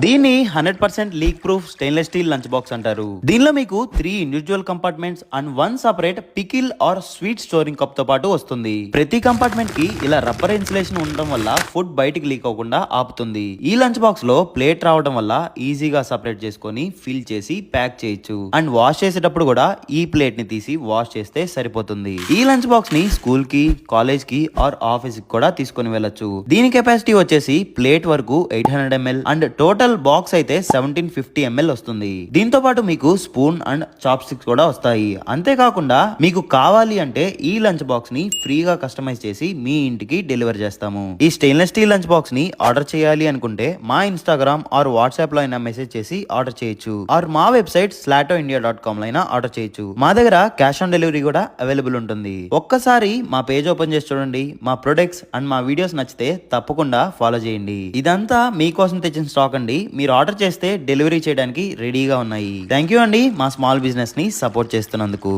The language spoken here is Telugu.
దీన్ని 100% leak proof stainless steel lunch box అంటారు. దీనిలో మీకు 3 individual compartments and 1 separate pickle or sweet storing cup తో పాటు వస్తుంది. ప్రతి కంపార్ట్మెంట్ కి ఇలా రబ్బర్ ఇన్సులేషన్ ఉండడం వల్ల ఫుడ్ బయటికి లీక్ అవ్వకుండా ఆపుతుంది. ఈ లంచ్ బాక్స్ లో ప్లేట్ రావడం వల్ల ఈజీగా సెపరేట్ చేసుకొని ఫిల్ చేసి ప్యాక్ చేయొచ్చు. అండ్ వాష్ చేసేటప్పుడు కూడా ఈ ప్లేట్ ని తీసి వాష్ చేస్తే సరిపోతుంది. ఈ లంచ్ బాక్స్ ని స్కూల్ కి, కాలేజ్ కి ఆర్ ఆఫీస్ కి కూడా తీసుకొని వెళ్ళొచ్చు. దీని కెపాసిటీ వచ్చేసి ప్లేట్ వరకు 800 ml అండ్ టోటల్ బాక్స్ అయితే 1750 ml వస్తుంది. దీంతో పాటు మీకు స్పూన్ అండ్ చాప్ స్టిక్స్ కూడా వస్తాయి. అంతేకాకుండా మీకు కావాలి అంటే ఈ లంచ్ బాక్స్ ని ఫ్రీగా కస్టమైజ్ చేసి మీ ఇంటికి డెలివర్ చేస్తాము. ఈ స్టెయిన్లెస్ స్టీల్ లంచ్ బాక్స్ ని ఆర్డర్ చేయాలి అనుకుంటే మా ఇన్స్టాగ్రామ్ ఆర్ వాట్సాప్ లో అయినా మెసేజ్ చేసి ఆర్డర్ చేయొచ్చు. ఆర్ మా వెబ్సైట్ slatoindia.com లో అయినా ఆర్డర్ చేయొచ్చు. మా దగ్గర క్యాష్ ఆన్ డెలివరీ కూడా అవైలబుల్ ఉంటుంది. ఒక్కసారి మా పేజ్ ఓపెన్ చేసి చూడండి. మా ప్రొడక్ట్స్ అండ్ మా వీడియోస్ నచ్చితే తప్పకుండా ఫాలో చేయండి. ఇదంతా మీకోసం తెచ్చిన స్టాక్ అండి. మీరు ఆర్డర్ చేస్తే డెలివరీ చేయడానికి రెడీగా ఉన్నాయి. థ్యాంక్ యూ అండి మా స్మాల్ బిజినెస్ ని సపోర్ట్ చేస్తున్నందుకు.